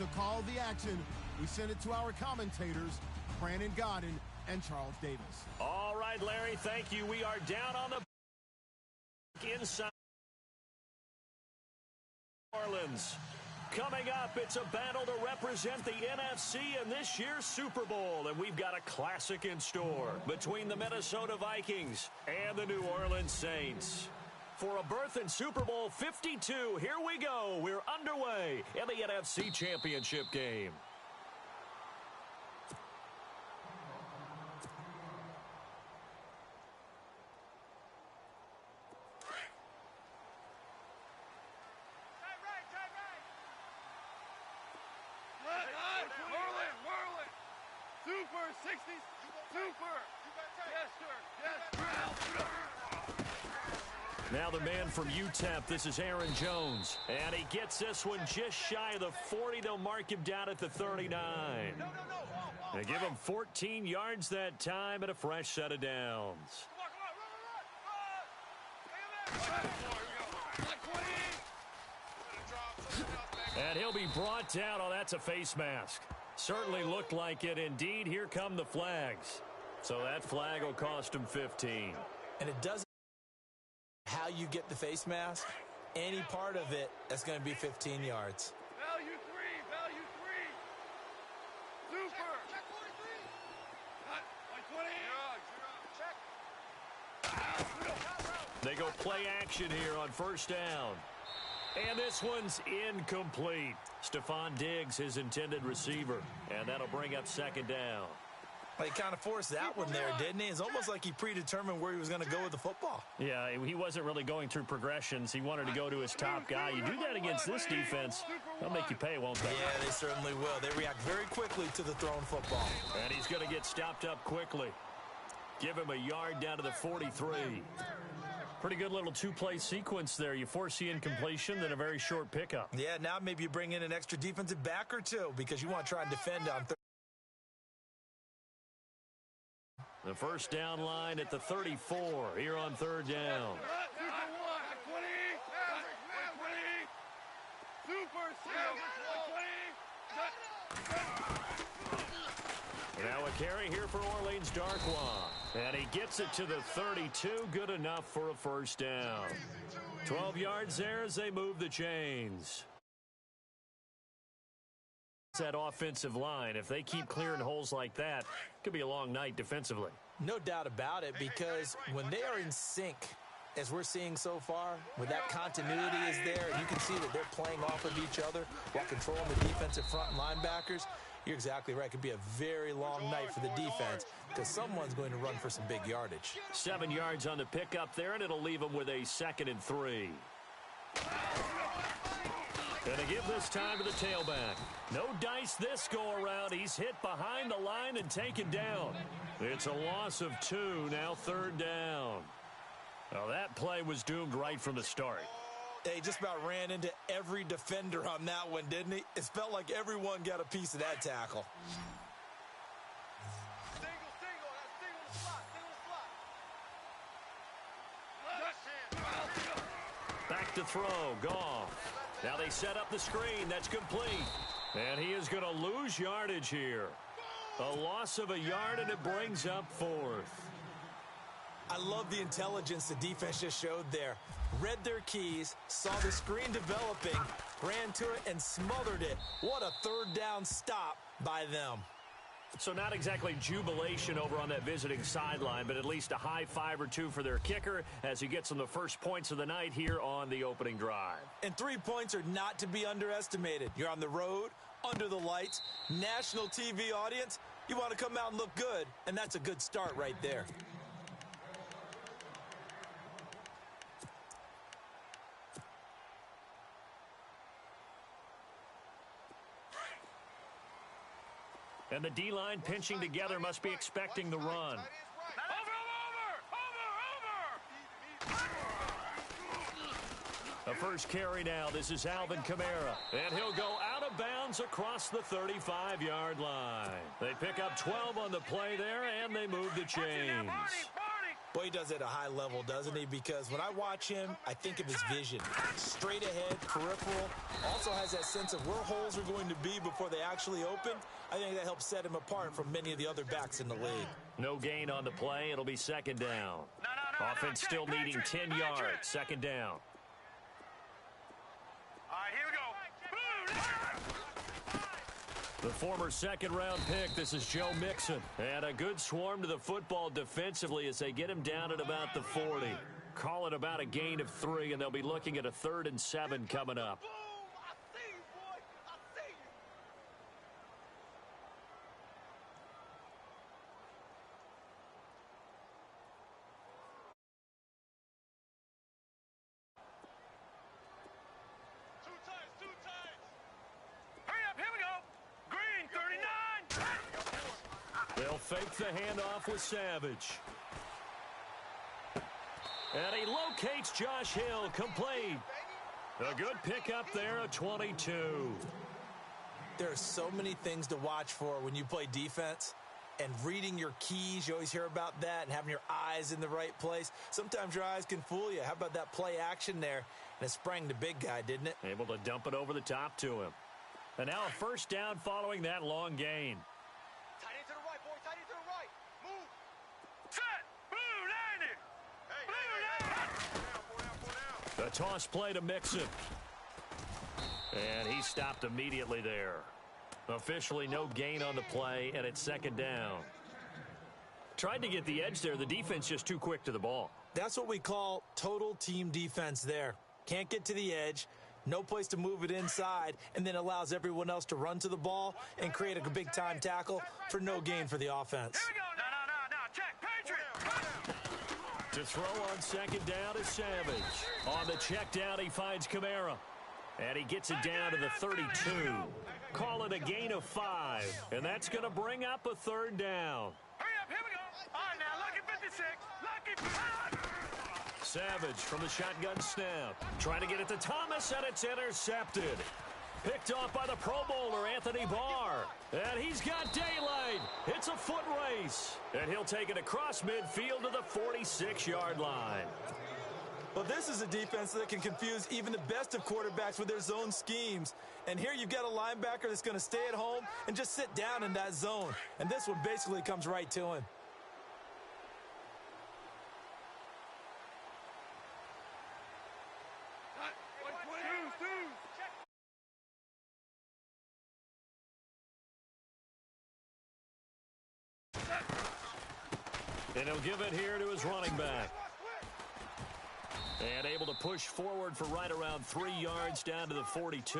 To call the action, we send it to our commentators, Brandon Godden and Charles Davis. All right, Larry, thank you. We are down on the inside New Orleans. Coming up, it's a battle to represent the NFC in this year's Super Bowl, and we've got a classic in store between the Minnesota Vikings and the New Orleans Saints. For a berth in Super Bowl 52, here we go. We're underway in the NFC Championship game. Now the man from UTEP, this is Aaron Jones. And he gets this one just shy of the 40. They'll mark him down at the 39. They give him 14 yards that time and a fresh set of downs. And he'll be brought down. Oh, that's a face mask. Certainly looked like it. Indeed, here come the flags. So that flag will cost him 15. And it doesn't how you get the face mask, any part of it, that's going to be 15 yards. Value three. Super. Check 43. Check. They go play action here on first down. And this one's incomplete. Stephon Diggs, his intended receiver. And that'll bring up second down. He kind of forced that one there, didn't he? It's almost like he predetermined where he was going to go with the football. Yeah, he wasn't really going through progressions. He wanted to go to his top guy. You do that against this defense, they'll make you pay, won't they? Yeah, they certainly will. They react very quickly to the thrown football. And he's going to get stopped up quickly. Give him a yard down to the 43. Pretty good little two-play sequence there. You foresee incompletion, then a very short pickup. Yeah, now maybe you bring in an extra defensive back or two because you want to try and defend on third. The first down line at the 34 here on third down. Now a carry here for Orleans Darkwa. And he gets it to the 32. Good enough for a first down. 12 yards there as they move the chains. That offensive line, if they keep clearing holes like that, it could be a long night defensively. No doubt about it, because when they are in sync, as we're seeing so far, when that continuity is there, and you can see that they're playing off of each other while controlling the defensive front linebackers, you're exactly right. It could be a very long night for the defense because someone's going to run for some big yardage. 7 yards on the pickup there, and it'll leave them with a 2nd and 3. Gonna give this time to the tailback. No dice this go-around. He's hit behind the line and taken down. It's a loss of 2, now third down. Well, that play was doomed right from the start. He just about ran into every defender on that one, didn't he? It felt like everyone got a piece of that tackle. Back to throw, Goff. Now they set up the screen. That's complete. And he is going to lose yardage here. A loss of a yard, and it brings up 4th. I love the intelligence the defense just showed there. Read their keys, saw the screen developing, ran to it, and smothered it. What a third down stop by them. So not exactly jubilation over on that visiting sideline, but at least a high 5 or 2 for their kicker as he gets them the first points of the night here on the opening drive. And 3 points are not to be underestimated. You're on the road, under the lights, national TV audience. You want to come out and look good, and that's a good start right there. And the D-line pinching together must be expecting the run. The first carry now. This is Alvin Kamara. And he'll go out of bounds across the 35-yard line. They pick up 12 on the play there, and they move the chains. Boy, he does it at a high level, doesn't he? Because when I watch him, I think of his vision. Straight ahead, peripheral. Also has that sense of where holes are going to be before they actually open. I think that helps set him apart from many of the other backs in the league. No gain on the play. It'll be second down. Offense still needing 10 yards. Second down. All right, here we go. The former second-round pick, this is Joe Mixon. And a good swarm to the football defensively as they get him down at about the 40. Call it about a gain of 3, and they'll be looking at a 3rd and 7 coming up. Boom! I see you, boy. I see you. Two times. Hurry up, here we go. Green, 39. They'll fake the handoff with Savage. And he locates Josh Hill, complete. A good pickup there, a 22. There are so many things to watch for when you play defense. And reading your keys, you always hear about that, and having your eyes in the right place. Sometimes your eyes can fool you. How about that play action there? And it sprang the big guy, didn't it? Able to dump it over the top to him. And now a first down following that long gain. Tight end to the right, boy. Tight end to the right. Move. Set. Blue landed. Blue landed. The toss play to Mixon. And he stopped immediately there. Officially no gain on the play, and it's second down. Tried to get the edge there. The defense just too quick to the ball. That's what we call total team defense there. Can't get to the edge, no place to move it inside, and then allows everyone else to run to the ball and create a big-time tackle for no gain for the offense. Here we go. No. Check. Patriot. To throw on second down is Savage. On the check down, he finds Kamara. And he gets it down to the 32. Call it a gain of 5. And that's going to bring up a third down. Hurry up, here we go. All right, now, lucky 56. Lucky 56. Savage from the shotgun snap. Trying to get it to Thomas, and it's intercepted. Picked off by the Pro Bowler, Anthony Barr. And he's got daylight. It's a foot race. And he'll take it across midfield to the 46-yard line. Well, this is a defense that can confuse even the best of quarterbacks with their zone schemes. And here you've got a linebacker that's going to stay at home and just sit down in that zone. And this one basically comes right to him. And he'll give it here to his running back. And able to push forward for right around 3 yards down to the 42.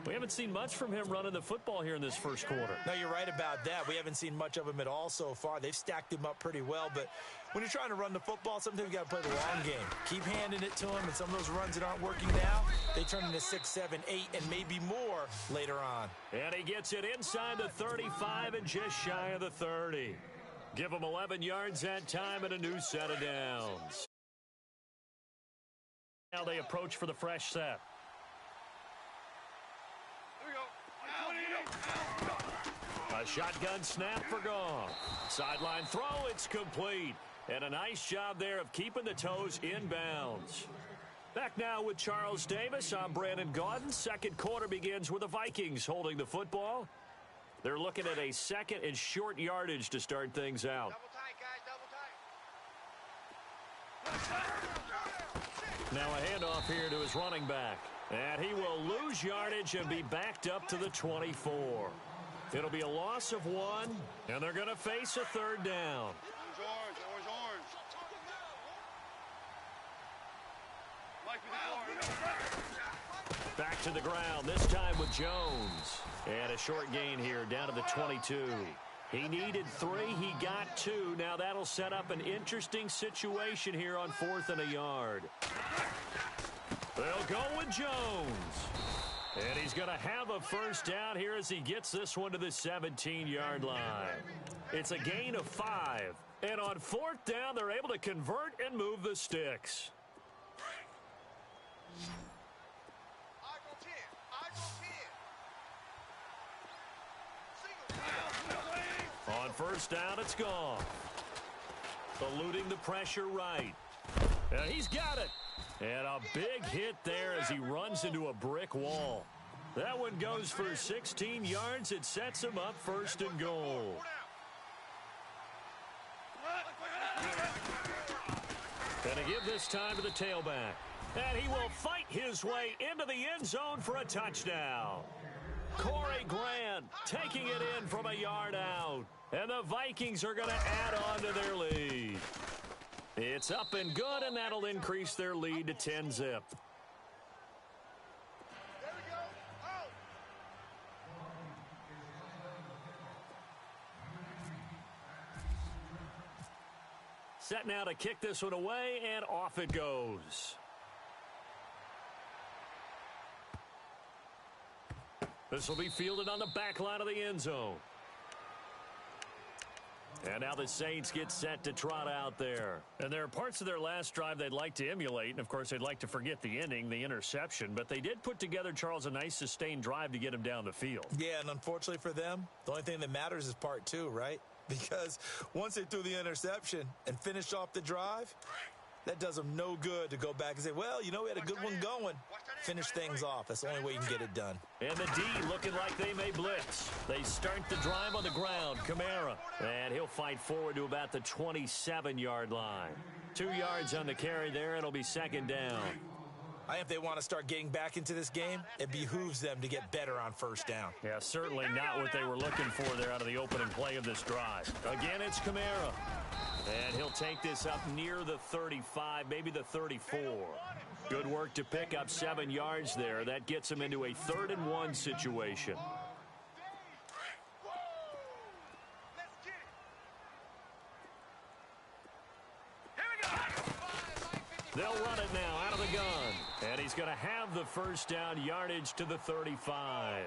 We haven't seen much from him running the football here in this first quarter. No, you're right about that. We haven't seen much of him at all so far. They've stacked him up pretty well, but when you're trying to run the football, sometimes you got to play the long game. Keep handing it to him, and some of those runs that aren't working now, they turn into 6, 7, 8, and maybe more later on. And he gets it inside the 35 and just shy of the 30. Give him 11 yards that time and a new set of downs. Now they approach for the fresh set. A shotgun snap for Goff. Sideline throw, it's complete. And a nice job there of keeping the toes inbounds. Back now with Charles Davis. I'm Brandon Gaudin. Second quarter begins with the Vikings holding the football. They're looking at a second and short yardage to start things out. Double tight, guys, double tight. Now a handoff here to his running back. And he will lose yardage and be backed up to the 24. It'll be a loss of 1, and they're going to face a third down. Orange. Back to the ground, this time with Jones. And a short gain here down to the 22. He needed 3, he got 2. Now that'll set up an interesting situation here on 4th and a yard. They'll go with Jones. And he's going to have a first down here as he gets this one to the 17-yard line. It's a gain of 5. And on 4th down, they're able to convert and move the sticks. On first down, it's gone. Eluding the pressure right. And he's got it. And a big hit there as he runs into a brick wall. That one goes for 16 yards. It sets him up 1st and goal. And to give this time to the tailback. And he will fight his way into the end zone for a touchdown. Corey Grant taking it in from a yard out. And the Vikings are going to add on to their lead. It's up and good, and that'll increase their lead to 10-zip. Set now to kick this one away, and off it goes. This will be fielded on the back line of the end zone. And now the Saints get set to trot out there. And there are parts of their last drive they'd like to emulate. And, of course, they'd like to forget the ending, the interception. But they did put together, Charles, a nice sustained drive to get him down the field. Yeah, and unfortunately for them, the only thing that matters is part 2, right? Because once they threw the interception and finished off the drive, that does them no good to go back and say, well, you know, we had a good one going. Finish things off. That's the only way you can get it done. And the D looking like they may blitz. They start the drive on the ground. Kamara. And he'll fight forward to about the 27-yard line. 2 yards on the carry there. It'll be 2nd down. I think if they want to start getting back into this game, it behooves them to get better on 1st down. Yeah, certainly not what they were looking for there out of the opening play of this drive. Again, it's Kamara. And he'll take this up near the 35, maybe the 34. Good work to pick up 7 yards there. That gets him into a 3rd and 1 situation. They'll run it now out of the gun. And he's going to have the 1st down yardage to the 35.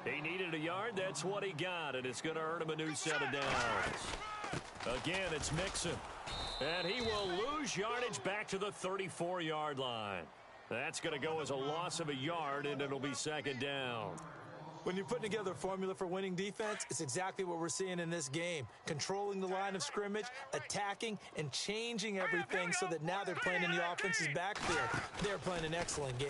He needed a yard. That's what he got. And it's going to earn him a new set of downs. Again, it's Mixon. And he will lose yardage back to the 34-yard line. That's going to go as a loss of a yard, and it'll be 2nd down. When you're putting together a formula for winning defense, it's exactly what we're seeing in this game. Controlling the line of scrimmage, attacking, and changing everything so that now they're playing in the offense's backfield. They're playing an excellent game.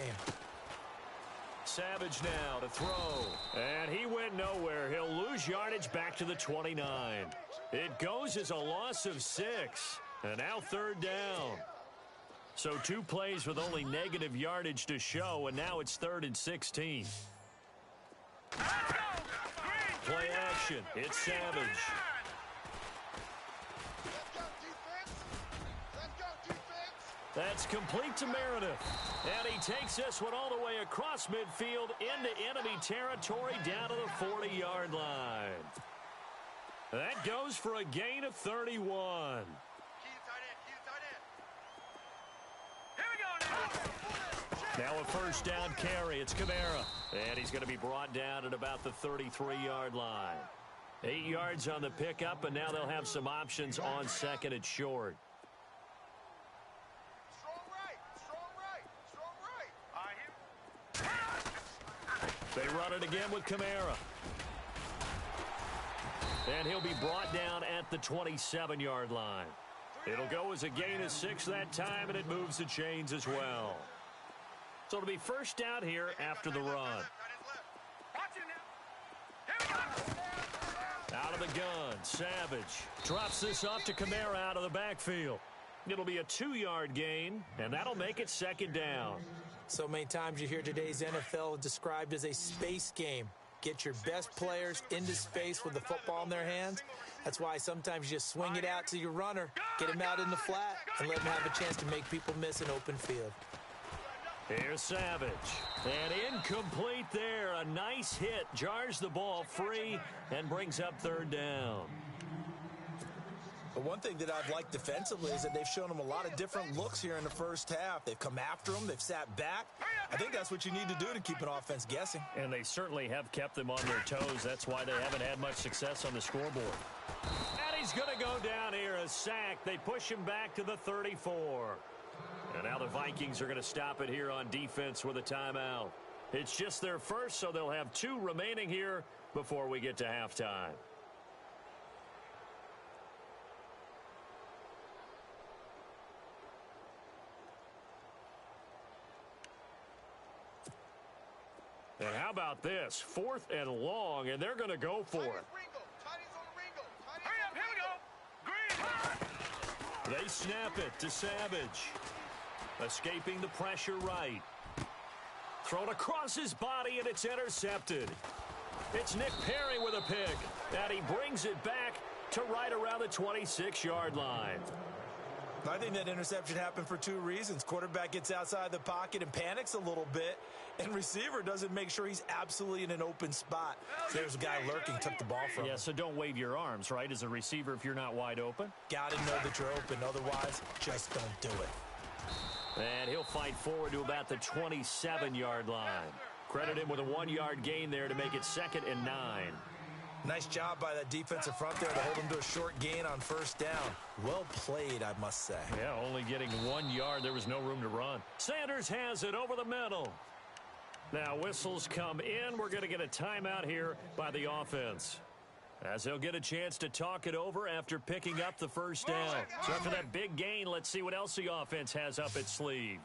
Savage now to throw. And he went nowhere. He'll lose yardage back to the 29. It goes as a loss of 6. And now 3rd down. So 2 plays with only negative yardage to show, and now it's 3rd and 16. Play action. It's Savage. That's complete to Meredith. And he takes this one all the way across midfield into enemy territory down to the 40-yard line. That goes for a gain of 31. Now a 1st down carry. It's Kamara. And he's going to be brought down at about the 33-yard line. 8 yards on the pickup, and now they'll have some options on 2nd and short. They run it again with Kamara. And he'll be brought down at the 27-yard line. It'll go as a gain of 6 that time, and it moves the chains as well. So it'll be 1st down here after the run. Out of the gun, Savage drops this off to Kamara out of the backfield. It'll be a 2-yard gain, and that'll make it 2nd down. So many times you hear today's NFL described as a space game. Get your best players into space with the football in their hands. That's why sometimes you just swing it out to your runner, get him out in the flat, and let him have a chance to make people miss an open field. Here's Savage. And incomplete there. A nice hit. Jars the ball free and brings up 3rd down. But one thing that I've liked defensively is that they've shown them a lot of different looks here in the 1st half. They've come after them. They've sat back. I think that's what you need to do to keep an offense guessing. And they certainly have kept them on their toes. That's why they haven't had much success on the scoreboard. And he's going to go down here. A sack. They push him back to the 34. And now the Vikings are going to stop it here on defense with a timeout. It's just their first, so they'll have 2 remaining here before we get to halftime. And how about this? 4th and long, and they're going to go for it. Hurry up, here we go. Green. They snap it to Savage. Escaping the pressure right. Thrown across his body, and it's intercepted. It's Nick Perry with a pick, and he brings it back to right around the 26-yard line. I think that interception happened for 2 reasons. Quarterback gets outside the pocket and panics a little bit, and receiver doesn't make sure he's absolutely in an open spot. So there's a guy lurking, took the ball from him. Yeah, so don't wave your arms, right, as a receiver if you're not wide open. Got to know that you're open. Otherwise, just don't do it. And he'll fight forward to about the 27-yard line. Credit him with a 1-yard gain there to make it 2nd and 9. Nice job by that defensive front there to hold him to a short gain on 1st down. Well played, I must say. Yeah, only getting 1 yard. There was no room to run. Sanders has it over the middle. Now whistles come in. We're going to get a timeout here by the offense, as they'll get a chance to talk it over after picking up the 1st down. So after that big gain, let's see what else the offense has up its sleeve.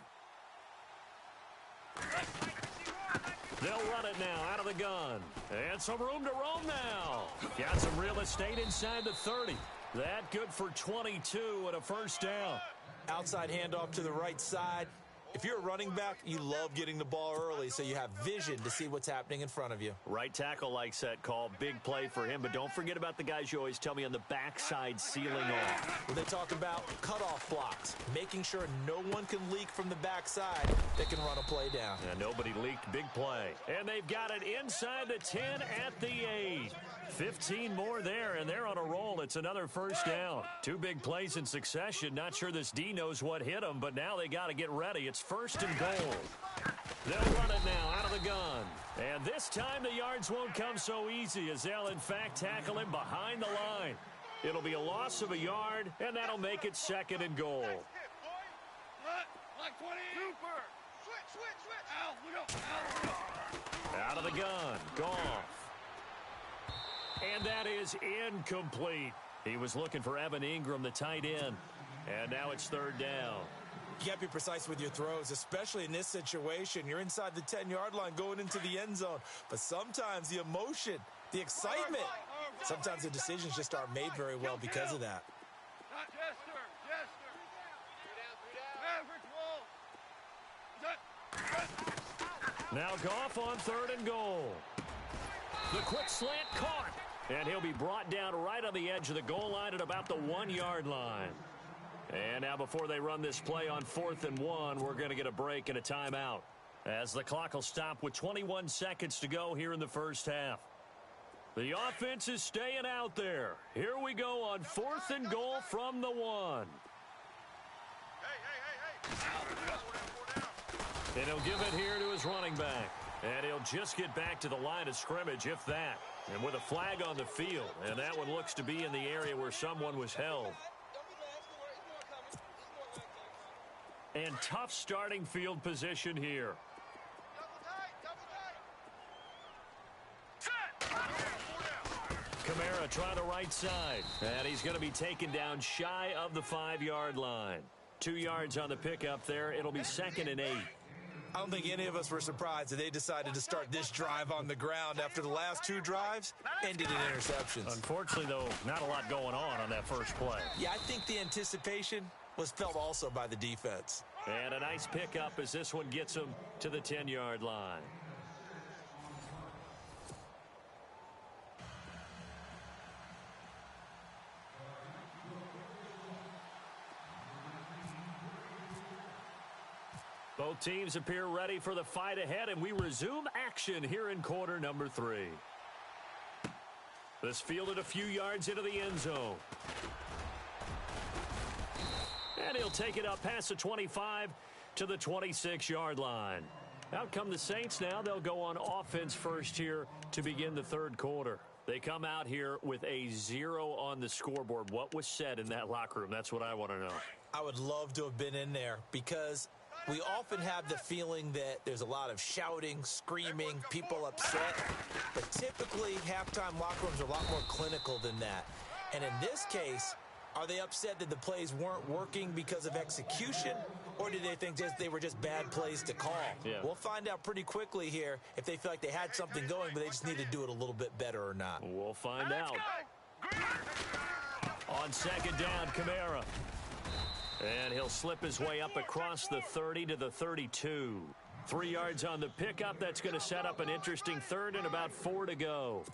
They'll run it now out of the gun. And some room to roam now. Got some real estate inside the 30. That good for 22 and a 1st down. Outside handoff to the right side. If you're a running back, you love getting the ball early so you have vision to see what's happening in front of you. Right tackle likes that call. Big play for him. But don't forget about the guys you always tell me on the backside sealing off. When they talk about cutoff blocks, making sure no one can leak from the backside that can run a play down. And nobody leaked. Big play. And they've got it inside the 10 at the 8. 15 more there, and they're on a roll. It's another 1st down. 2 big plays in succession. Not sure this D knows what hit them, but now they got to get ready. It's 1st and goal. They'll run it now out of the gun. And this time the yards won't come so easy, as they'll in fact tackle him behind the line. It'll be a loss of a yard, and that'll make it 2nd and goal. Like 20. Super. Switch. Out. Out of the gun. Goff. And that is incomplete. He was looking for Evan Ingram, the tight end. And now it's 3rd down. You got to be precise with your throws, especially in this situation. You're inside the 10-yard line going into the end zone. But sometimes the emotion, the excitement, sometimes the decisions just aren't made very well because of that. Not Jester. Average ball. Now Goff on 3rd and goal. The quick slant caught. And he'll be brought down right on the edge of the goal line at about the 1-yard line. And now before they run this play on 4th and 1, we're going to get a break and a timeout, as the clock will stop with 21 seconds to go here in the 1st half. The offense is staying out there. Here we go on 4th and goal from the 1. And he'll give it here to his running back. And he'll just get back to the line of scrimmage, if that. And with a flag on the field. And that one looks to be in the area where someone was held. And tough starting field position here. Kamara trying the right side. And he's going to be taken down shy of the 5-yard line. 2 yards on the pickup there. It'll be 2nd and 8. I don't think any of us were surprised that they decided to start this drive on the ground after the last 2 drives ended in interceptions. Unfortunately, though, not a lot going on that first play. Yeah, I think the anticipation was felt also by the defense. And a nice pickup as this one gets him to the 10-yard line. Both teams appear ready for the fight ahead, and we resume action here in quarter number 3. This fielded a few yards into the end zone. And he'll take it up past the 25 to the 26-yard line. Out come the Saints now. They'll go on offense first here to begin the 3rd quarter. They come out here with a 0 on the scoreboard. What was said in that locker room? That's what I want to know. I would love to have been in there because we often have the feeling that there's a lot of shouting, screaming, people upset. But typically, halftime locker rooms are a lot more clinical than that. And in this case, are they upset that the plays weren't working because of execution? or do they think they were just bad plays to call? Yeah. We'll find out pretty quickly here if they feel like they had something going, but they just need to do it a little bit better or not. We'll find out. On second down, Kamara. And he'll slip his way up across the 30 to the 32. 3 yards on the pickup. That's going to set up an interesting third and about 4 to go.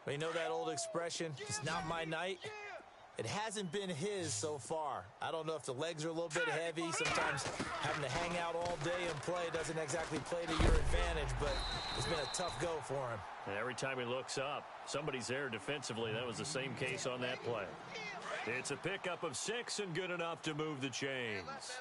Well, you know that old expression, it's not my night? It hasn't been his so far. I don't know if the legs are a little bit heavy. Sometimes having to hang out all day and play doesn't exactly play to your advantage, but it's been a tough go for him. And every time he looks up, somebody's there defensively. That was the same case on that play. It's a pickup of 6 and good enough to move the chains.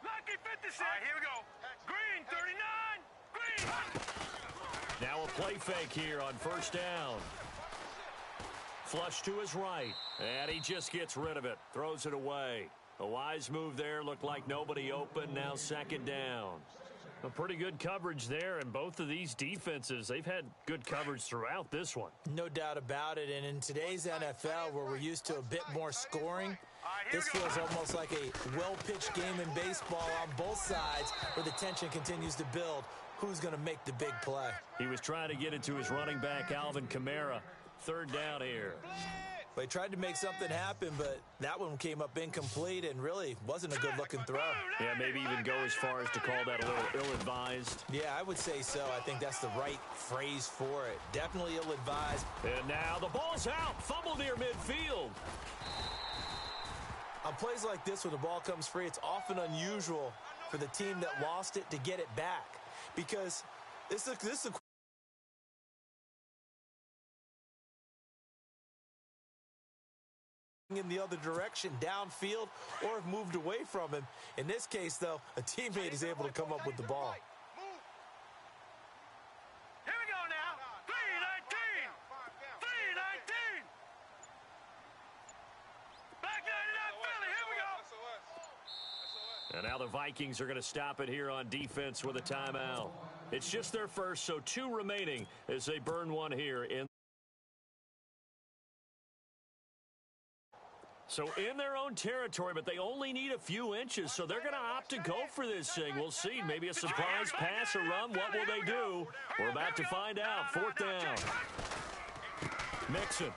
Lucky 56. All right, here we go. Green, 39. Green. Now a play fake here on first down. Flush to his right. And he just gets rid of it. Throws it away. A wise move there. Looked like nobody open. Now second down. A pretty good coverage there, and both of these defenses, they've had good coverage throughout this one. No doubt about it, and in today's NFL, where we're used to a bit more scoring, this feels almost like a well-pitched game in baseball on both sides where the tension continues to build. Who's going to make the big play? He was trying to get it to his running back, Alvin Kamara. Third down here. Well, he tried to make something happen, but that one came up incomplete and really wasn't a good-looking throw. Yeah, maybe even go as far as to call that a little ill-advised. Yeah, I would say so. I think that's the right phrase for it. Definitely ill-advised. And now the ball's out. Fumble near midfield. On plays like this, when the ball comes free, it's often unusual for the team that lost it to get it back, because this is a in the other direction, downfield, or have moved away from him. In this case, though, a teammate is able to come up with the ball. Here we go now. 319. 319. Back 99 Philly. Here we go. And now the Vikings are going to stop it here on defense with a timeout. It's just their first, so 2 remaining as they burn one here in. So in their own territory, but they only need a few inches, so they're going to opt to go for this thing. We'll see. Maybe a surprise pass or run. What will they do? We're about to find out. 4th down. Mixon.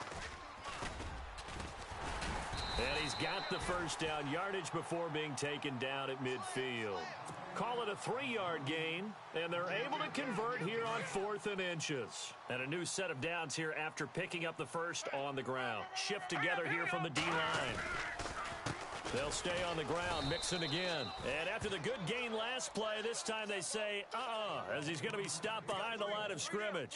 And he's got the first down, yardage before being taken down at midfield. Call it a 3-yard gain, and they're able to convert here on 4th and inches. And a new set of downs here after picking up the first on the ground. Shift together here from the D-line. They'll stay on the ground, Mixon again. And after the good gain last play, this time they say, as he's going to be stopped behind the line of scrimmage.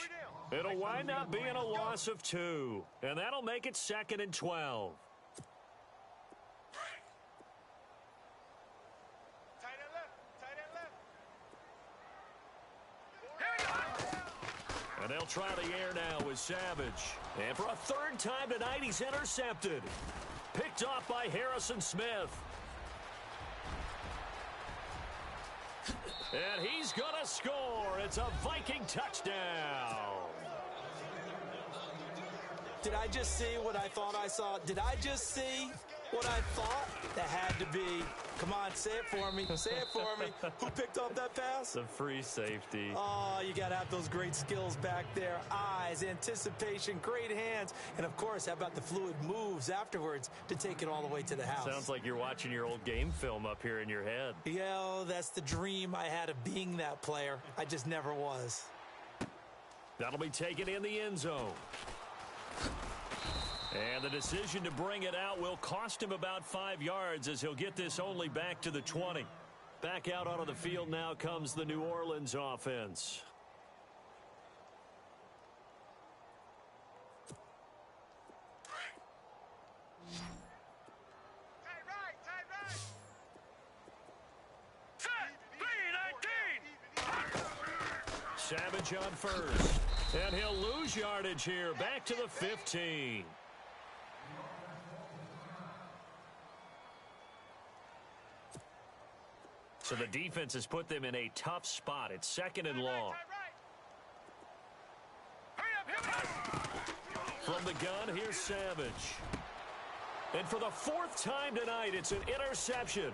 It'll wind up being a loss of 2, and that'll make it 2nd and 12. And they'll try the air now with Savage. And for a 3rd time tonight, he's intercepted. Picked off by Harrison Smith. And he's going to score. It's a Viking touchdown. Did I just see what I thought I saw? Did I just see what I thought? That had to be. Come on, say it for me. Say it for me. Who picked up that pass? The free safety. Oh, you got to have those great skills back there. Eyes, anticipation, great hands. And, of course, how about the fluid moves afterwards to take it all the way to the house? Sounds like you're watching your old game film up here in your head. Yeah, that's the dream I had of being that player. I just never was. That'll be taken in the end zone. And the decision to bring it out will cost him about 5 yards as he'll get this only back to the 20. Back out onto the field now comes the New Orleans offense. Savage on first. And he'll lose yardage here. Back to the 15. So the defense has put them in a tough spot. It's second and long. From the gun, here's Savage. And for the fourth time tonight, it's an interception.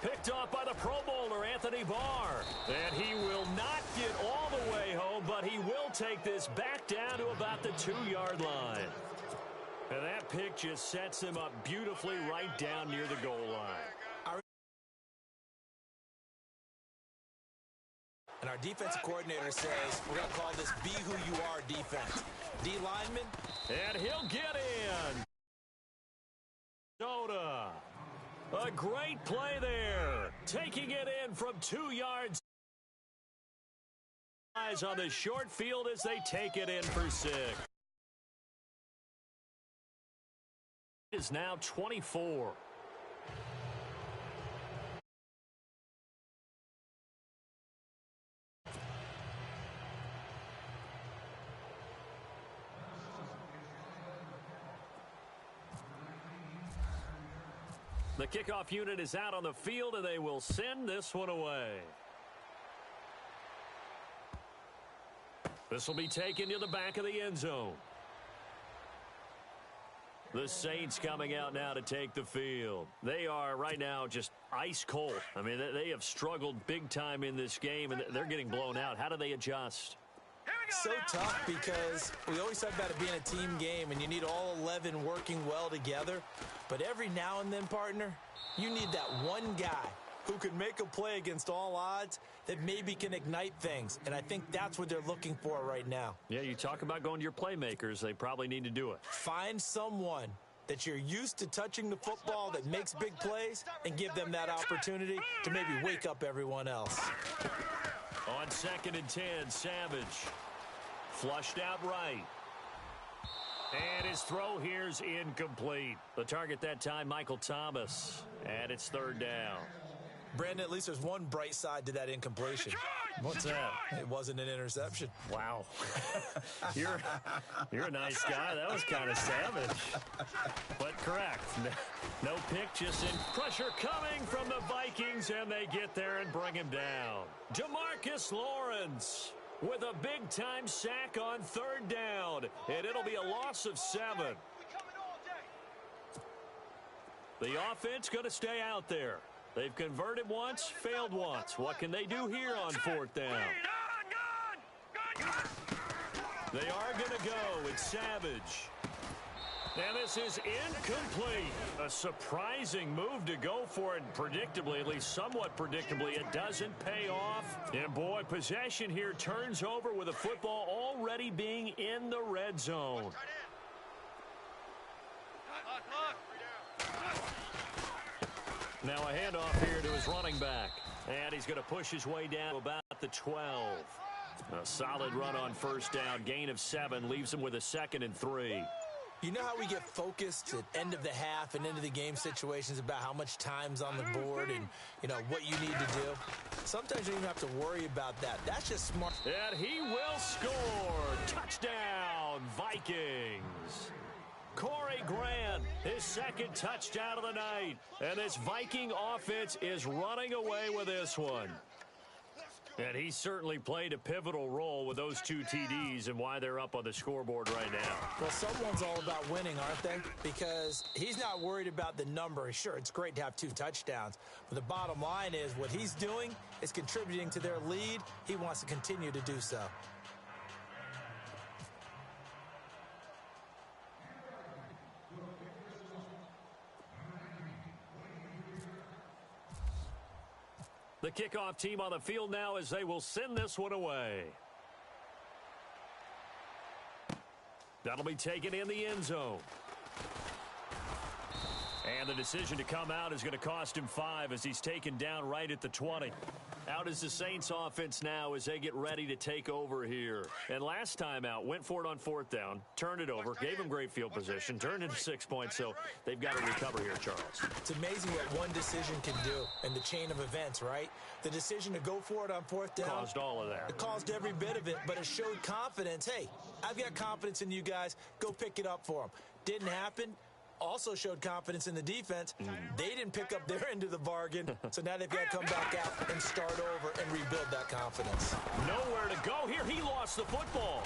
Picked off by the Pro Bowler, Anthony Barr. And he will not get all the way home, but he will take this back down to about the 2-yard line. And that pick just sets him up beautifully right down near the goal line. And our defensive coordinator says we're going to call this Be Who You Are defense. D lineman. And he'll get in. Soda. A great play there. Taking it in from 2 yards. Eyes on the short field as they take it in for 6. It is now 24. The kickoff unit is out on the field, and they will send this one away. This will be taken to the back of the end zone. The Saints coming out now to take the field. They are right now just ice cold. I mean, they have struggled big time in this game, and they're getting blown out. How do they adjust? So tough because we always talk about it being a team game, and you need all 11 working well together. But every now and then, partner, you need that one guy who can make a play against all odds that maybe can ignite things. And I think that's what they're looking for right now. Yeah, you talk about going to your playmakers. They probably need to do it. Find someone that you're used to touching the football that makes big plays and give them that opportunity to maybe wake up everyone else. On 2nd and 10, Savage. Flushed out right. And his throw here's incomplete. The target that time, Michael Thomas. And it's 3rd down. Brandon, at least there's one bright side to that incompletion. What's that? It wasn't an interception. Wow. You're a nice guy. That was kind of savage. But correct. No pick, just in pressure coming from the Vikings, and they get there and bring him down. DeMarcus Lawrence with a big-time sack on 3rd down, and it'll be a loss of 7. The offense going to stay out there. They've converted once, failed once. What can they do here on 4th down? They are going to go. It's Savage. And this is incomplete. A surprising move to go for it predictably, at least somewhat predictably. It doesn't pay off. And, boy, possession here turns over with the football already being in the red zone. Now a handoff here to his running back. And he's going to push his way down to about the 12. A solid run on 1st down. Gain of 7 leaves him with a 2nd and 3. You know how we get focused at end of the half and end of the game situations about how much time's on the board and, you know, what you need to do? Sometimes you don't even have to worry about that. That's just smart. And he will score. Touchdown, Vikings. Corey Grant, his 2nd touchdown of the night. And this Viking offense is running away with this one. And he certainly played a pivotal role with those 2 TDs and why they're up on the scoreboard right now. Well, someone's all about winning, aren't they? Because he's not worried about the number. Sure, it's great to have 2 touchdowns. But the bottom line is what he's doing is contributing to their lead. He wants to continue to do so. The kickoff team on the field now as they will send this one away. That'll be taken in the end zone. And the decision to come out is going to cost him 5 as he's taken down right at the 20. Out is the Saints offense now as they get ready to take over here. And last time out, went for it on 4th down, turned it over, gave him great field position, turned into 6 points, so they've got to recover here, Charles. It's amazing what one decision can do in the chain of events, right? The decision to go for it on 4th down. Caused all of that. It caused every bit of it, but it showed confidence. Hey, I've got confidence in you guys. Go pick it up for them. Didn't happen. also showed confidence in the defense. They didn't pick up their end of the bargain, so now they've got to come back out and start over and rebuild that confidence. Nowhere to go here. He lost the football.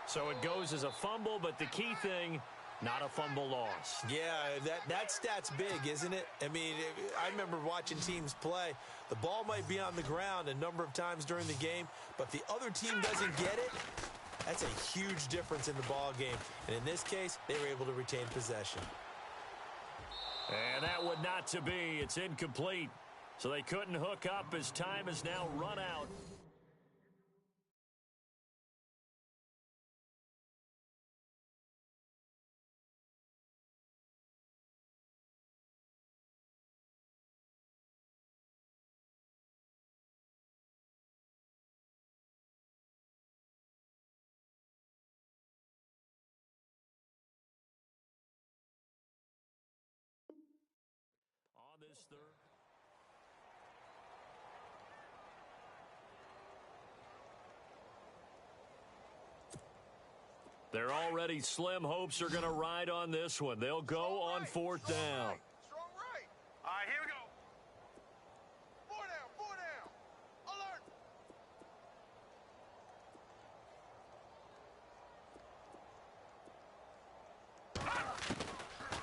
So it goes as a fumble, but the key thing, not a fumble loss. Yeah, that stat's big, isn't it? I mean, I remember watching teams play. The ball might be on the ground a number of times during the game, but if the other team doesn't get it, that's a huge difference in the ball game. And in this case, they were able to retain possession. And that would not to be. It's incomplete. So they couldn't hook up as time has now run out. On this third. They're already slim hopes are going to ride on this one. They'll go on fourth down. Strong right. All right, here we go. Four down.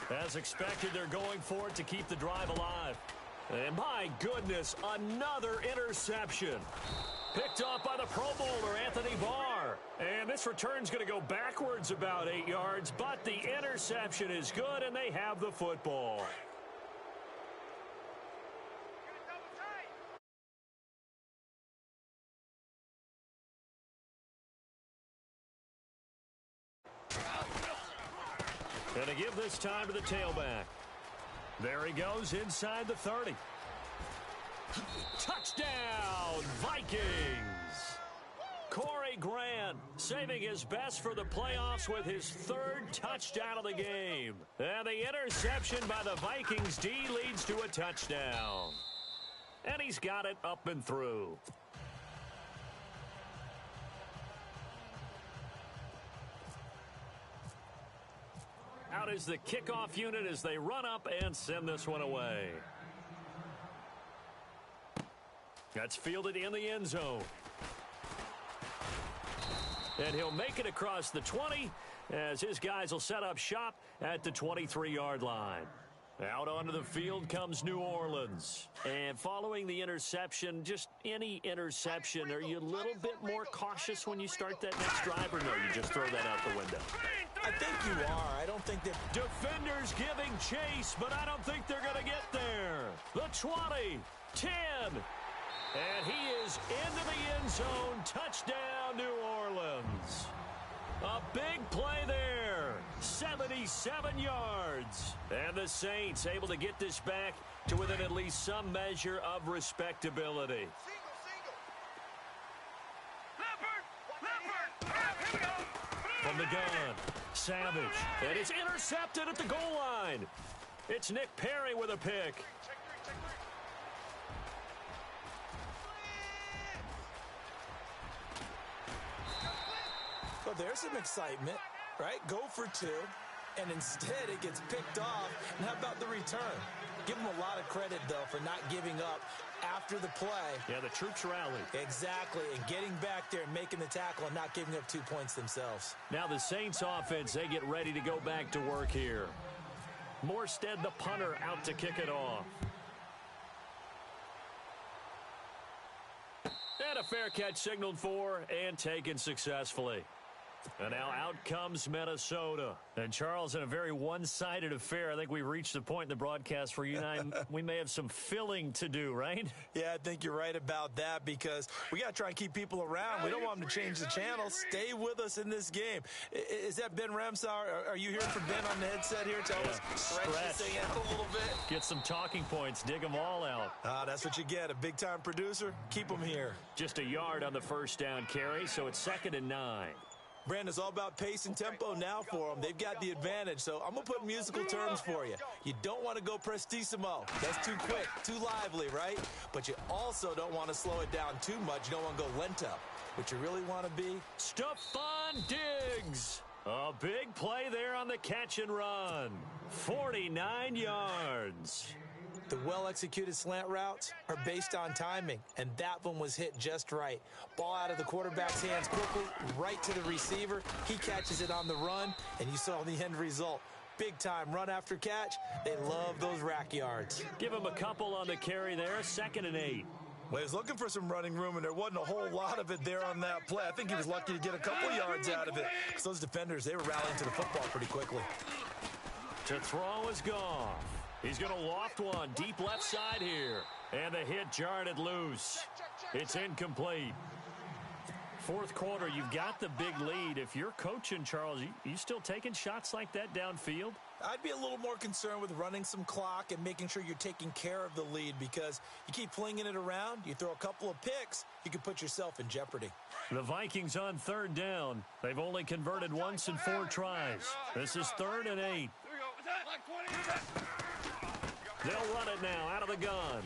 Alert. As expected, they're going for it to keep the drive alive. And my goodness, another interception. Picked off by the Pro Bowler, Anthony Barr. And this return's going to go backwards about 8 yards, but the interception is good, and they have the football. And to give this time to the tailback. There he goes inside the 30. Touchdown, Vikings! Corey Grant saving his best for the playoffs with his third touchdown of the game. And the interception by the Vikings D leads to a touchdown. And he's got it up and through. Out is the kickoff unit as they run up and send this one away. That's fielded in the end zone. And he'll make it across the 20 as his guys will set up shop at the 23-yard line. Out onto the field comes New Orleans. And following the interception, just any interception, are you a little bit more cautious when you start that next drive, or no, you just throw that out the window? I think you are. I don't think that... Defenders giving chase, but I don't think they're going to get there. The 20, 10, and he is into the end zone. Touchdown, New Orleans. A big play there. 77 yards. And the Saints able to get this back to within at least some measure of respectability. From the gun, Savage. And it's intercepted at the goal line. It's Nick Perry with a pick. Well, there's some excitement, right? Go for two, and instead it gets picked off. And how about the return? Give them a lot of credit, though, for not giving up after the play. Yeah, the troops rallied. Exactly, and getting back there and making the tackle and not giving up 2 points themselves. Now the Saints offense, they get ready to go back to work here. Morstead, the punter, out to kick it off. And a fair catch signaled for and taken successfully. And now out comes Minnesota. And Charles, in a very one-sided affair, I think we've reached the point in the broadcast where you and I, we may have some filling to do, right? Yeah, I think you're right about that because we got to try and keep people around. We don't want them to change the channel. Stay with us in this game. Is that Ben Ramsauer? Are you hearing from Ben on the headset here? Tell us, stretch this thing out a little bit. Get some talking points. Dig them all out. That's what you get. A big-time producer. Keep them here. Just a yard on the first down carry, so it's 2nd and 9. Brandon, it's all about pace and tempo now for them. They've got the advantage, so I'm going to put musical terms for you. You don't want to go prestissimo. That's too quick, too lively, right? But you also don't want to slow it down too much. You don't want to go lento. What you really want to be? Stephon Diggs. A big play there on the catch and run. 49 yards. The well-executed slant routes are based on timing, and that one was hit just right. Ball out of the quarterback's hands quickly, right to the receiver. He catches it on the run, and you saw the end result. Big-time run after catch. They love those rack yards. Give him a couple on the carry there, 2nd and 8. Well, he was looking for some running room, and there wasn't a whole lot of it there on that play. I think he was lucky to get a couple yards out of it, because those defenders, they were rallying to the football pretty quickly. To throw is Goff. He's going to loft one deep left side here. And the hit jarred it loose. It's incomplete. 4th quarter, you've got the big lead. If you're coaching, Charles, you still taking shots like that downfield? I'd be a little more concerned with running some clock and making sure you're taking care of the lead, because you keep flinging it around, you throw a couple of picks, you can put yourself in jeopardy. The Vikings on 3rd down. They've only converted once in 4 tries. This is 3rd and 8. They'll run it now out of the gun.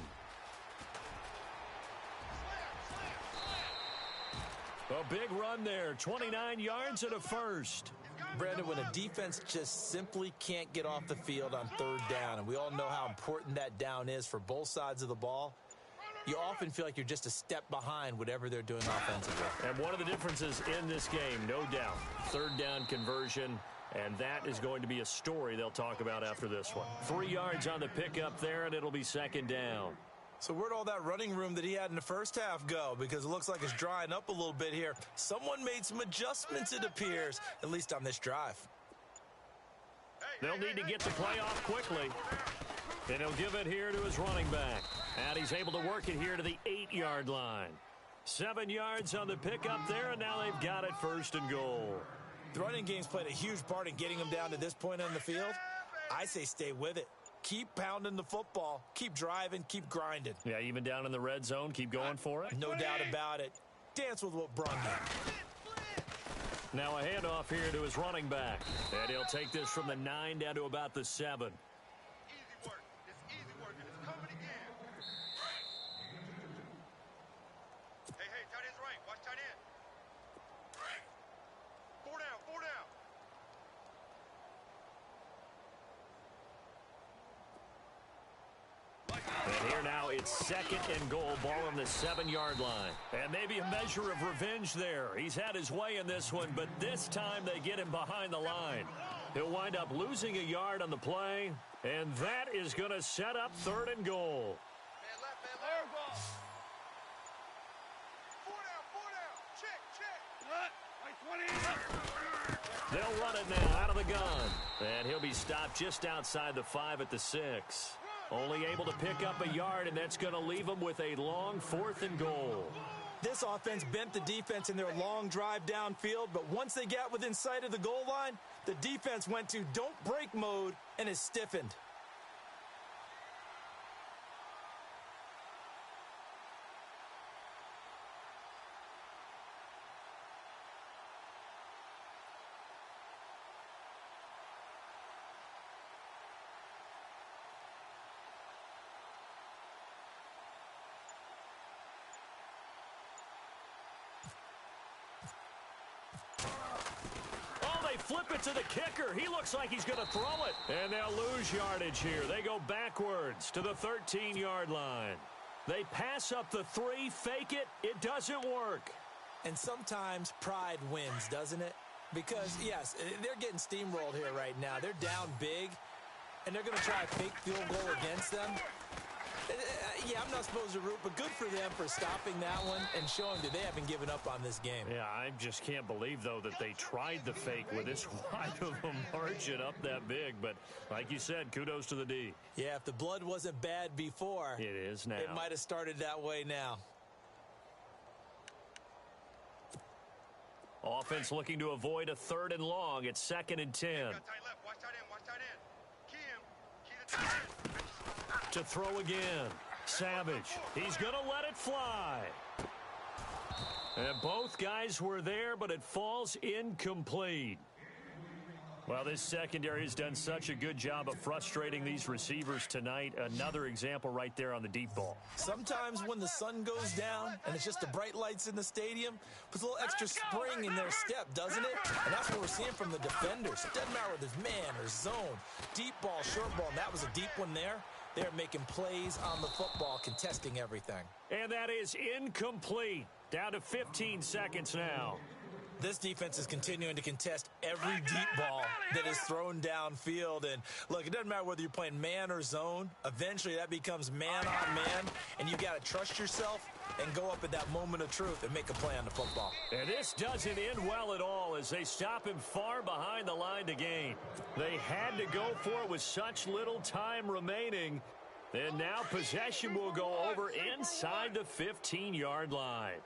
A big run there, 29 yards and a first. Brandon, when a defense just simply can't get off the field on 3rd down, and we all know how important that down is for both sides of the ball, you often feel like you're just a step behind whatever they're doing offensively. And one of the differences in this game, no doubt, 3rd down conversion. And that is going to be a story they'll talk about after this one. 3 yards on the pickup there, and it'll be 2nd down. So where'd all that running room that he had in the first half go? Because it looks like it's drying up a little bit here. Someone made some adjustments, it appears, at least on this drive. They'll need to get the play off quickly. And he'll give it here to his running back. And he's able to work it here to the 8-yard line. 7 yards on the pickup there, and now they've got it 1st and goal. The running game's played a huge part in getting them down to this point on the field. I say stay with it. Keep pounding the football. Keep driving. Keep grinding. Yeah, even down in the red zone, keep going for it. No doubt about it. Dance with what brung you. Now a handoff here to his running back. And he'll take this from the 9 down to about the 7. Easy work. It's easy work, and it's coming again. Hey, tight end's right. Watch tight end. 4 down, 4 down. And here now it's 2nd and goal, ball on the 7-yard line. And maybe a measure of revenge there. He's had his way in this one, but this time they get him behind the line. He'll wind up losing a yard on the play, and that is going to set up 3rd and goal. Man left. 4 down. Check. What? Like 20. They'll run it now out of the gun. And he'll be stopped just outside the 5 at the 6. Only able to pick up a yard, and that's going to leave them with a long 4th and goal. This offense bent the defense in their long drive downfield, but once they got within sight of the goal line, the defense went to don't break mode and is stiffened. Flip it to the kicker. He looks like he's going to throw it. And they'll lose yardage here. They go backwards to the 13-yard line. They pass up the 3, fake it. It doesn't work. And sometimes pride wins, doesn't it? Because, yes, they're getting steamrolled here right now. They're down big, and they're going to try a fake field goal against them. Yeah, I'm not supposed to root, but good for them for stopping that one and showing that they haven't given up on this game. Yeah, I just can't believe, though, that they tried the fake with this wide of a margin up that big. But like you said, kudos to the D. Yeah, if the blood wasn't bad before, it is now. It might have started that way now. Offense looking to avoid a 3rd and long. It's 2nd and 10. Got tight left. Watch tight end. Watch tight end. Key the tight end. To throw again. Savage. He's going to let it fly. And both guys were there, but it falls incomplete. Well, this secondary has done such a good job of frustrating these receivers tonight. Another example right there on the deep ball. Sometimes when the sun goes down and it's just the bright lights in the stadium, puts a little extra spring in their step, doesn't it? And that's what we're seeing from the defenders. It doesn't matter whether it's man or zone, deep ball, short ball, and that was a deep one there. They're making plays on the football, contesting everything. And that is incomplete. Down to 15 seconds now. This defense is continuing to contest every deep ball that is thrown downfield. And, look, it doesn't matter whether you're playing man or zone. Eventually, that becomes man on man, and you got to trust yourself and go up at that moment of truth and make a play on the football. And this doesn't end well at all as they stop him far behind the line to gain. They had to go for it with such little time remaining. And now possession will go over inside the 15-yard line.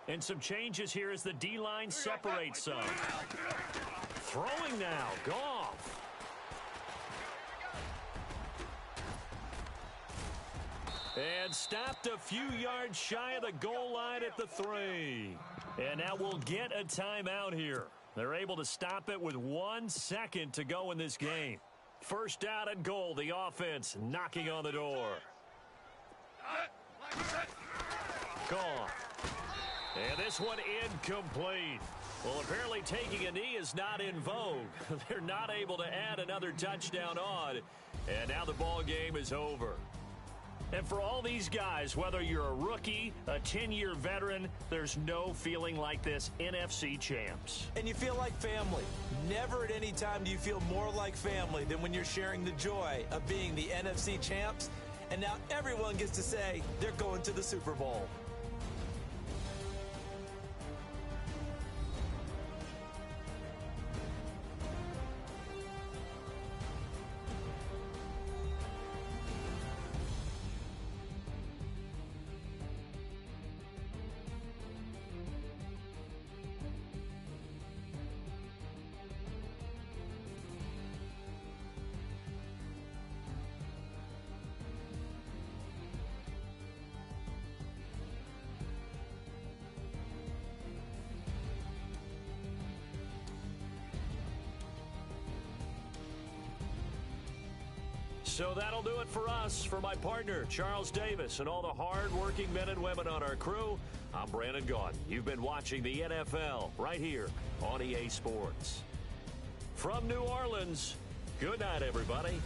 And some changes here as the D-line separates some. Throwing now, Goff. And stopped a few yards shy of the goal line at the 3. And now we'll get a timeout here. They're able to stop it with 1 second to go in this game. First down and goal, the offense knocking on the door. Gone. And this one incomplete. Well, apparently taking a knee is not in vogue. They're not able to add another touchdown on. And now the ball game is over. And for all these guys, whether you're a rookie, a 10-year veteran, there's no feeling like this NFC champs. And you feel like family. Never at any time do you feel more like family than when you're sharing the joy of being the NFC champs. And now everyone gets to say they're going to the Super Bowl. So that'll do it for us. For my partner, Charles Davis, and all the hard-working men and women on our crew, I'm Brandon Gaudin. You've been watching the NFL right here on EA Sports. From New Orleans, good night, everybody.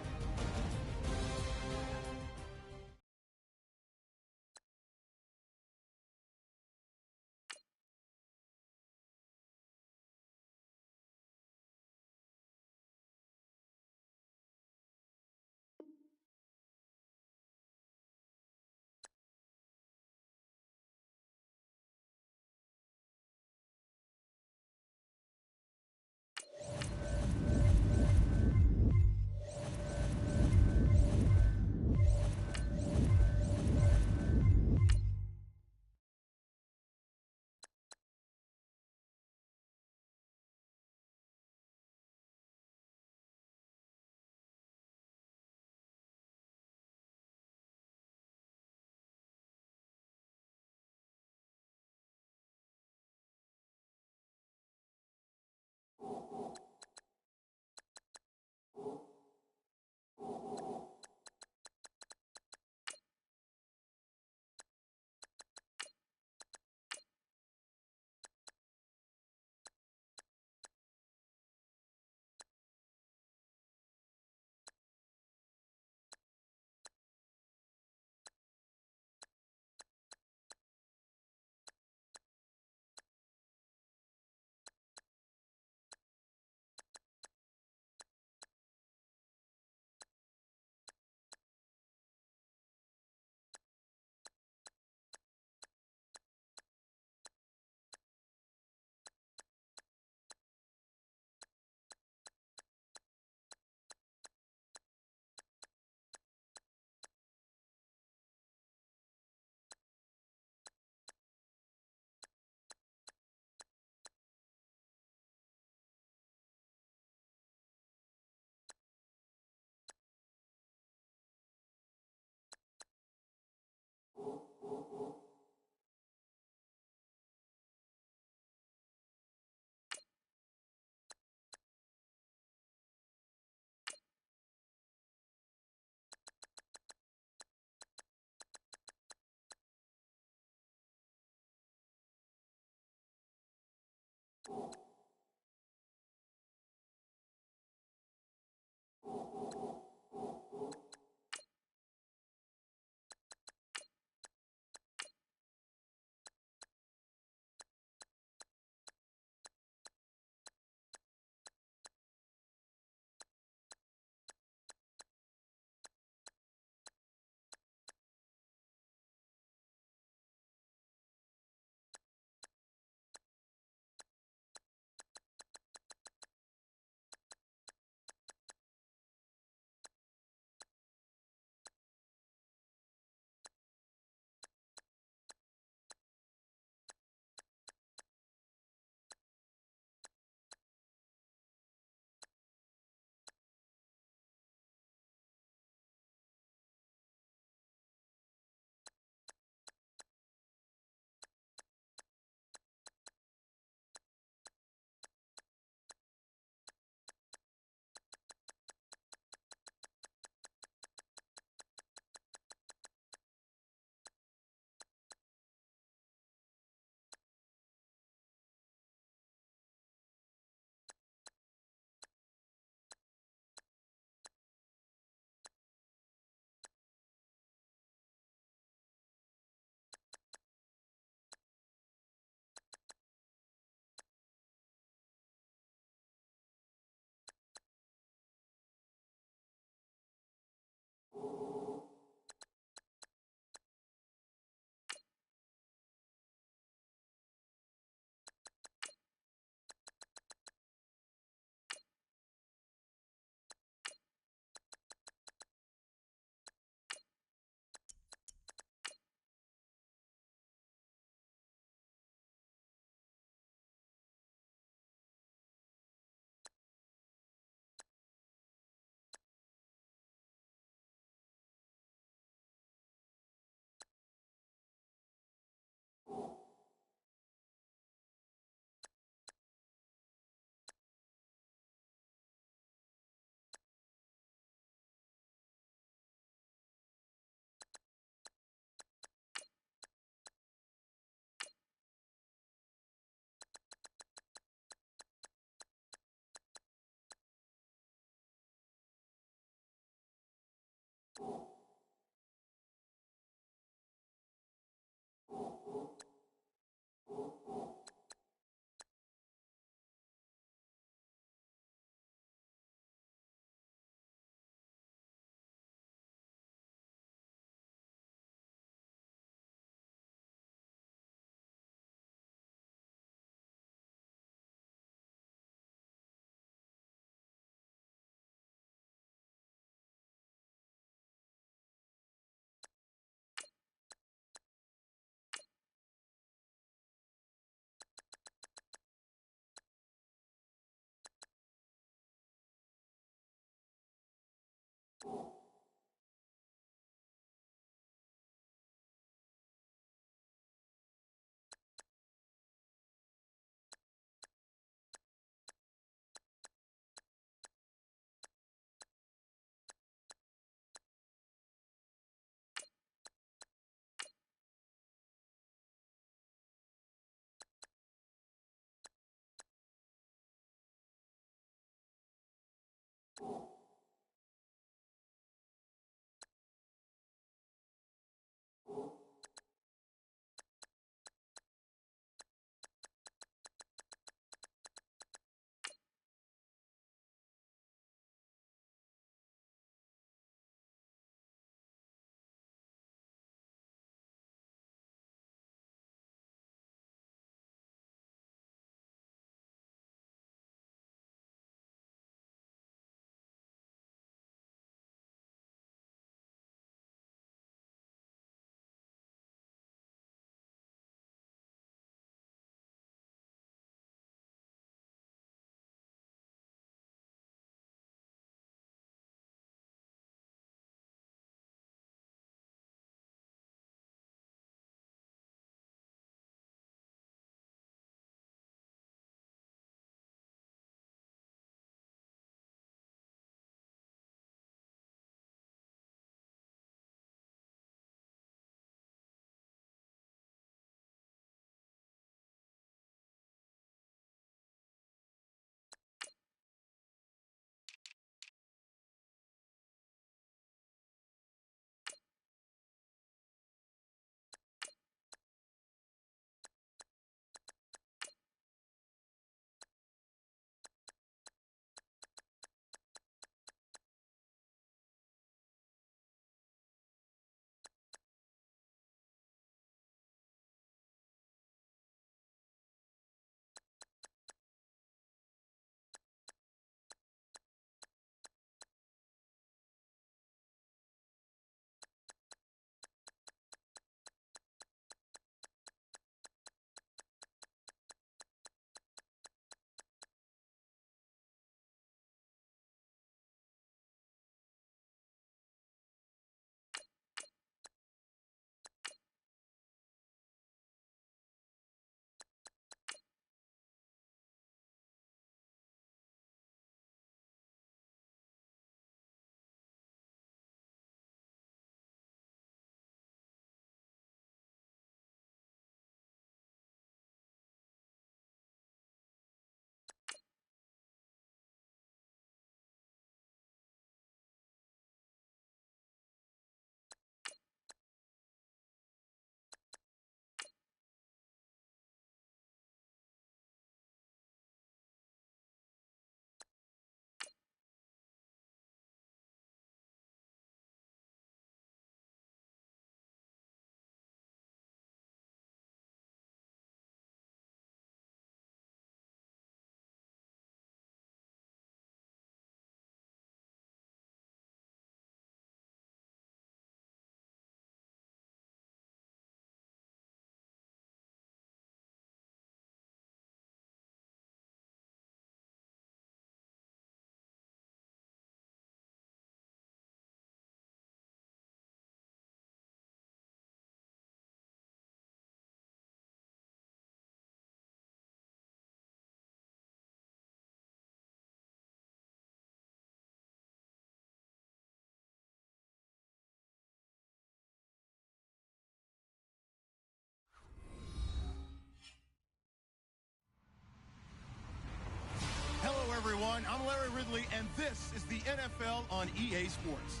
everyone. I'm Larry Ridley, and this is the NFL on EA Sports.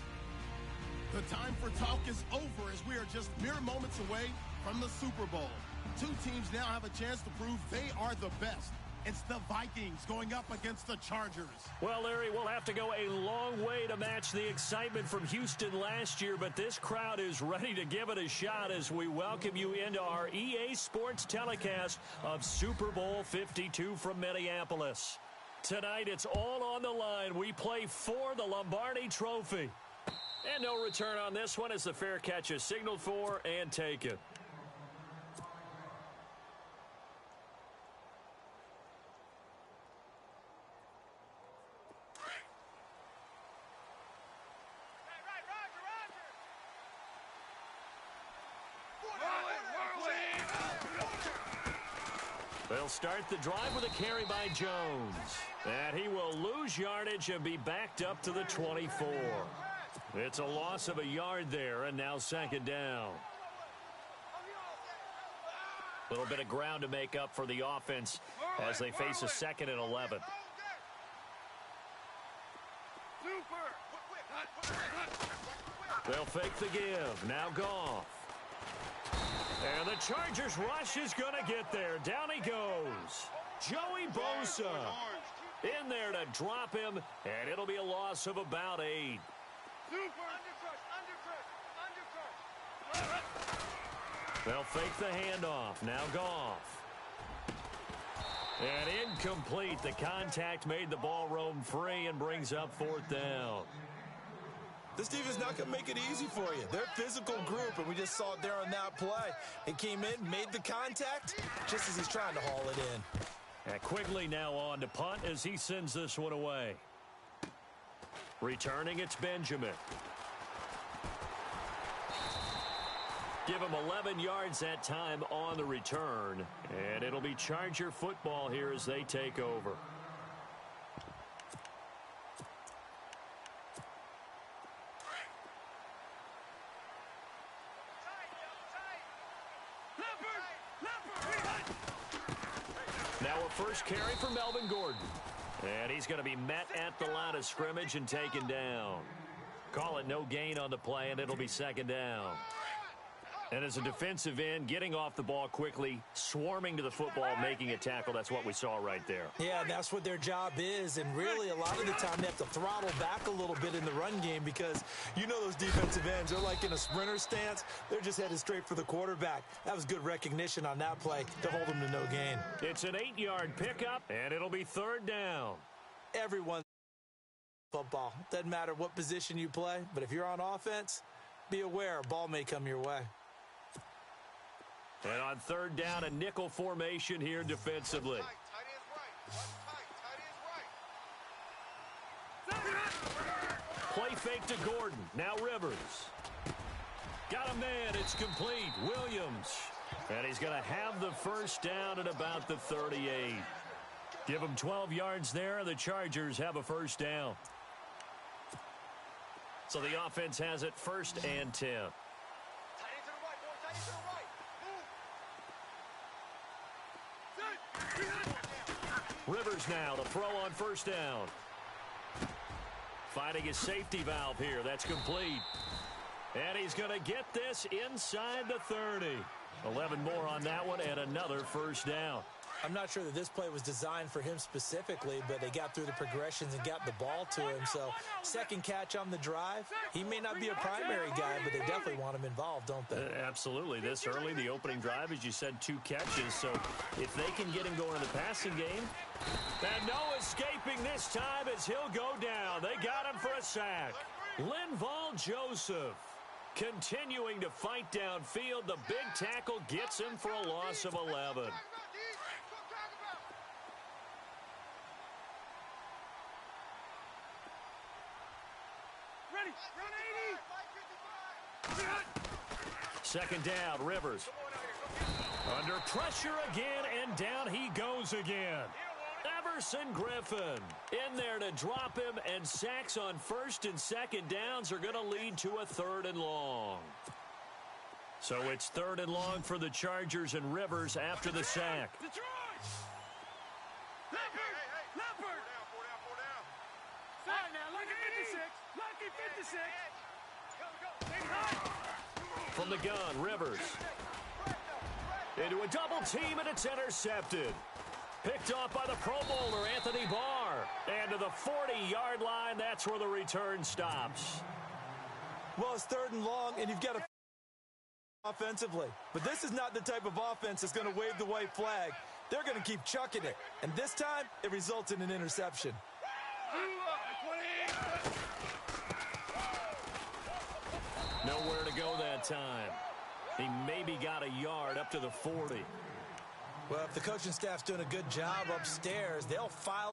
The time for talk is over as we are just mere moments away from the Super Bowl. Two teams now have a chance to prove they are the best. It's the Vikings going up against the Chargers. Well, Larry, we'll have to go a long way to match the excitement from Houston last year, but this crowd is ready to give it a shot as we welcome you into our EA Sports telecast of Super Bowl 52 from Minneapolis. Tonight, it's all on the line. We play for the Lombardi Trophy. And no return on this one as the fair catch is signaled for and taken. They'll start the drive with a carry by Jones. And he will lose yardage and be backed up to the 24. It's a loss of a yard there, and now second down. A little bit of ground to make up for the offense as they face a 2nd and 11. They'll fake the give. Now Goff. And the Chargers rush is going to get there. Down he goes. Joey Bosa in there to drop him, and it'll be a loss of about 8. They'll fake the handoff. Now Goff. And incomplete. The contact made the ball roam free and brings up 4th down. This defense not going to make it easy for you. They're a physical group, and we just saw it there on that play. He came in, made the contact, just as he's trying to haul it in. And Quigley now on to punt as he sends this one away. Returning, it's Benjamin. Give him 11 yards that time on the return. And it'll be Charger football here as they take over. Now a first carry for Melvin Gordon. And he's going to be met at the line of scrimmage and taken down. Call it no gain on the play, and it'll be second down. And as a defensive end, getting off the ball quickly, swarming to the football, making a tackle, that's what we saw right there. Yeah, that's what their job is, and really a lot of the time they have to throttle back a little bit in the run game because you know those defensive ends, they're like in a sprinter stance. They're just headed straight for the quarterback. That was good recognition on that play to hold them to no gain. It's an 8-yard pickup, and it'll be 3rd down. Everyone football. Doesn't matter what position you play, but if you're on offense, be aware a ball may come your way. And on 3rd down, a nickel formation here defensively. Play fake to Gordon. Now Rivers. Got a man. It's complete. Williams. And he's going to have the first down at about the 38. Give him 12 yards there. The Chargers have a first down. So the offense has it 1st and 10. Rivers now to throw on 1st down. Finding his safety valve here. That's complete. And he's going to get this inside the 30. 11 more on that one and another first down. I'm not sure that this play was designed for him specifically, but they got through the progressions and got the ball to him. So, second catch on the drive. He may not be a primary guy, but they definitely want him involved, don't they? Absolutely. This early, the opening drive, as you said, 2 catches. So, if they can get him going in the passing game, and no escaping this time as he'll go down. They got him for a sack. Linval Joseph continuing to fight downfield. The big tackle gets him for a loss of 11. Second down, Rivers. Under pressure again, and down he goes again. Everson Griffin in there to drop him, and sacks on 1st and 2nd downs are going to lead to a 3rd and long. So it's 3rd and long for the Chargers, and Rivers after the sack. 56. From the gun, Rivers. Into a double team, and it's intercepted. Picked off by the Pro Bowler, Anthony Barr. And to the 40-yard line, that's where the return stops. Well, it's 3rd and long, and you've got to offensively. But this is not the type of offense that's going to wave the white flag. They're going to keep chucking it. And this time, it results in an interception. Nowhere to go that time. He maybe got a yard up to the 40. Well, if the coaching staff's doing a good job upstairs, they'll file